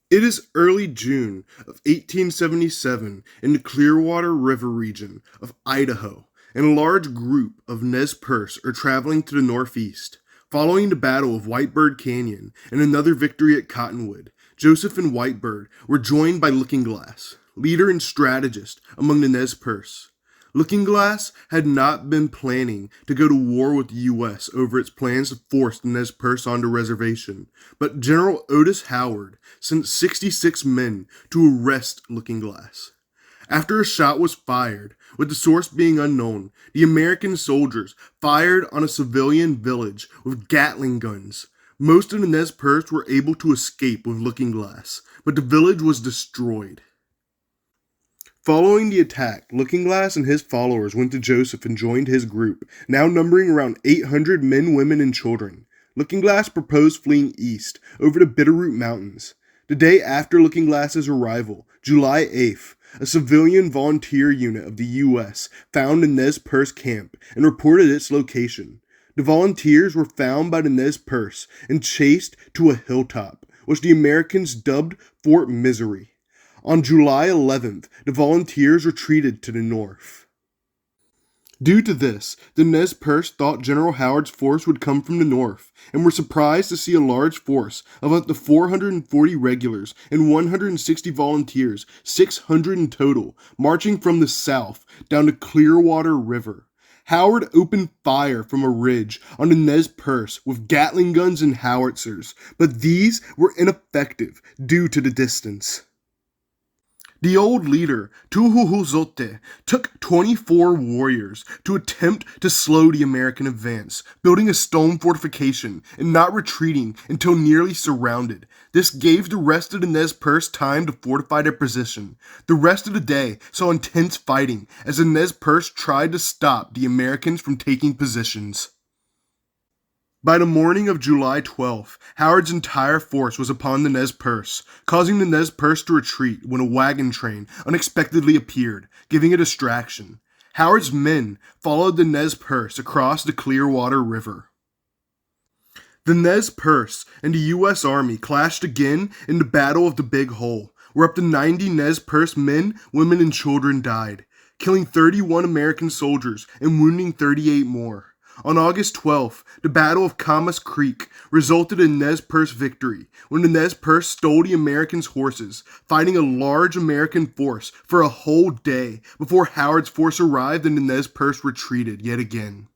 It is early June of 1877 in the Clearwater River region of Idaho, and a large group of Nez Perce are traveling to the northeast. Following the Battle of Whitebird Canyon and another victory at Cottonwood, Joseph and Whitebird were joined by Looking Glass, leader and strategist among the Nez Perce. Looking Glass had not been planning to go to war with the U.S. over its plans to force the Nez Perce onto reservation, but General Otis Howard sent 66 men to arrest Looking Glass. After a shot was fired, with the source being unknown, the American soldiers fired on a civilian village with Gatling guns. Most of the Nez Perce were able to escape with Looking Glass, but the village was destroyed. Following the attack, Looking Glass and his followers went to Joseph and joined his group, now numbering around 800 men, women, and children. Looking Glass proposed fleeing east, over the Bitterroot Mountains. The day after Looking Glass's arrival, July 8th, a civilian volunteer unit of the U.S. found the Nez Perce camp and reported its location. The volunteers were found by the Nez Perce and chased to a hilltop, which the Americans dubbed Fort Misery. On July 11th, the volunteers retreated to the north. Due to this, the Nez Perce thought General Howard's force would come from the north, and were surprised to see a large force of up to 440 regulars and 160 volunteers, 600 in total, marching from the south down the Clearwater River. Howard opened fire from a ridge on the Nez Perce with Gatling guns and howitzers, but these were ineffective due to the distance. The old leader, Tuhuhuzote, took 24 warriors to attempt to slow the American advance, building a stone fortification and not retreating until nearly surrounded. This gave the rest of the Nez Perce time to fortify their position. The rest of the day saw intense fighting as the Nez Perce tried to stop the Americans from taking positions. By the morning of July 12th, Howard's entire force was upon the Nez Perce, causing the Nez Perce to retreat when a wagon train unexpectedly appeared, giving a distraction. Howard's men followed the Nez Perce across the Clearwater River. The Nez Perce and the U.S. Army clashed again in the Battle of the Big Hole, where up to 90 Nez Perce men, women, and children died, killing 31 American soldiers and wounding 38 more. On August 12th, the Battle of Camas Creek resulted in Nez Perce victory, when the Nez Perce stole the Americans' horses, fighting a large American force for a whole day before Howard's force arrived and the Nez Perce retreated yet again.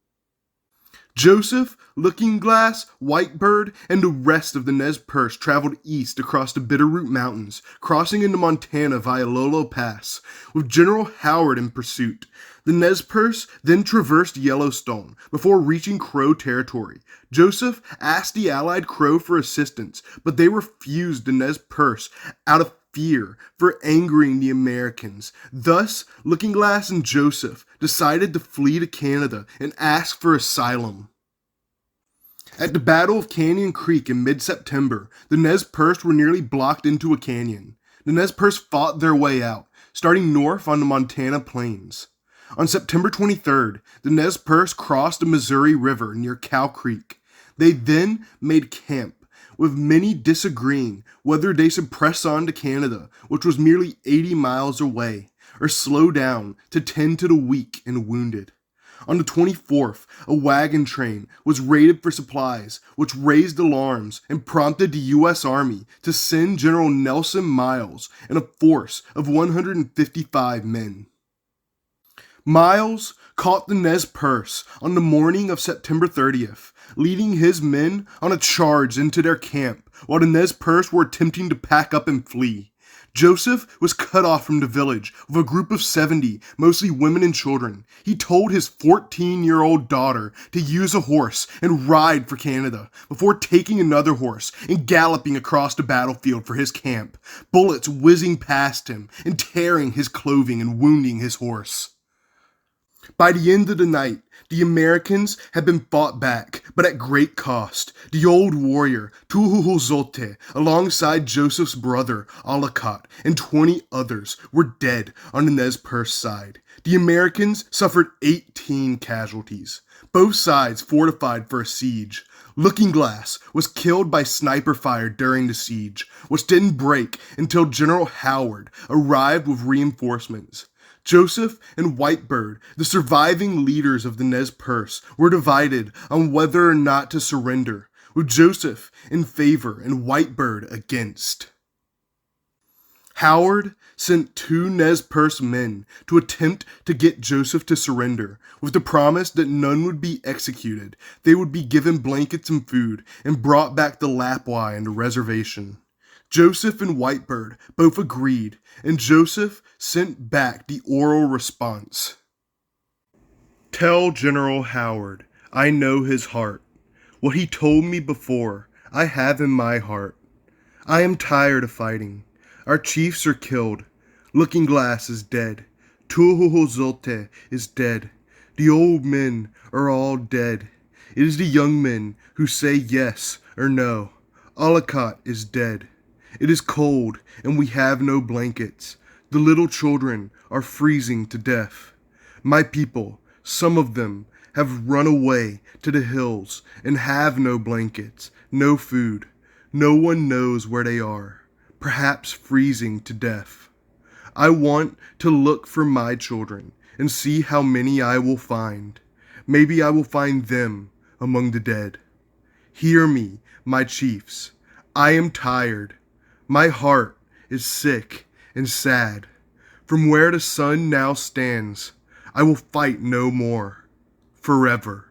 Joseph, Looking Glass, Whitebird, and the rest of the Nez Perce traveled east across the Bitterroot Mountains, crossing into Montana via Lolo Pass, with General Howard in pursuit. The Nez Perce then traversed Yellowstone before reaching Crow territory. Joseph asked the allied Crow for assistance, but they refused the Nez Perce out of fear for angering the Americans. Thus, Looking Glass and Joseph decided to flee to Canada and ask for asylum. At the Battle of Canyon Creek in mid-September, the Nez Perce were nearly blocked into a canyon. The Nez Perce fought their way out, starting north on the Montana plains. On September 23rd, the Nez Perce crossed the Missouri River near Cow Creek. They then made camp, with many disagreeing whether they should press on to Canada, which was merely 80 miles away, or slow down to tend to the weak and wounded. On the 24th, a wagon train was raided for supplies, which raised alarms and prompted the U.S. Army to send General Nelson Miles and a force of 155 men. Miles caught the Nez Perce on the morning of September 30th, leading his men on a charge into their camp while the Nez Perce were attempting to pack up and flee. Joseph was cut off from the village with a group of 70, mostly women and children. He told his 14-year-old daughter to use a horse and ride for Canada before taking another horse and galloping across the battlefield for his camp, bullets whizzing past him and tearing his clothing and wounding his horse. By the end of the night, the Americans had been fought back, but at great cost. The old warrior, Tuhuhuzote, alongside Joseph's brother, Alakot, and 20 others, were dead on the Nez Perce side. The Americans suffered 18 casualties. Both sides fortified for a siege. Looking-Glass was killed by sniper fire during the siege, which didn't break until General Howard arrived with reinforcements. Joseph and Whitebird, the surviving leaders of the Nez Perce, were divided on whether or not to surrender, with Joseph in favor and Whitebird against. Howard sent 2 Nez Perce men to attempt to get Joseph to surrender, with the promise that none would be executed. They would be given blankets and food, and brought back the Lapwai and the reservation. Joseph and Whitebird both agreed, and Joseph sent back the oral response. Tell General Howard, I know his heart. What he told me before, I have in my heart. I am tired of fighting. Our chiefs are killed. Looking-Glass is dead. Tuhohozote is dead. The old men are all dead. It is the young men who say yes or no. Alikot is dead. It is cold, and we have no blankets. The little children are freezing to death. My people, some of them, have run away to the hills and have no blankets, no food. No one knows where they are. Perhaps freezing to death. I want to look for my children and see how many I will find. Maybe I will find them among the dead. Hear me, my chiefs. I am tired. My heart is sick and sad. From where the sun now stands, I will fight no more. Forever.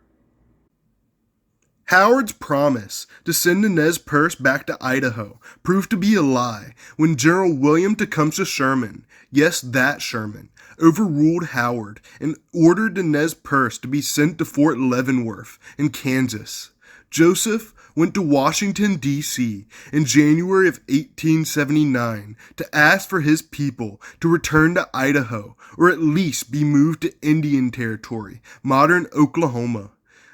Howard's promise to send the Nez Perce back to Idaho proved to be a lie when General William Tecumseh Sherman, yes, that Sherman, overruled Howard and ordered the Nez Perce to be sent to Fort Leavenworth in Kansas. Joseph went to Washington, D.C. in January of 1879 to ask for his people to return to Idaho or at least be moved to Indian Territory, modern Oklahoma.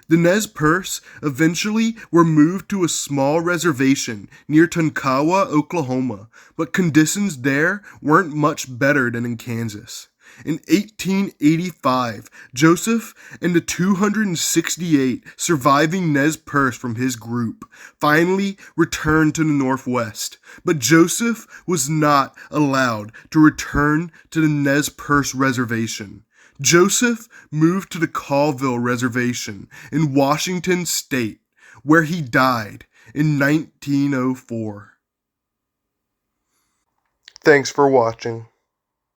The Nez Perce eventually were moved to a small reservation near Tonkawa, Oklahoma, but conditions there weren't much better than in Kansas. In 1885, Joseph and the 268 surviving Nez Perce from his group finally returned to the Northwest, but Joseph was not allowed to return to the Nez Perce reservation. Joseph moved to the Colville Reservation in Washington State, where he died in 1904. Thanks for watching.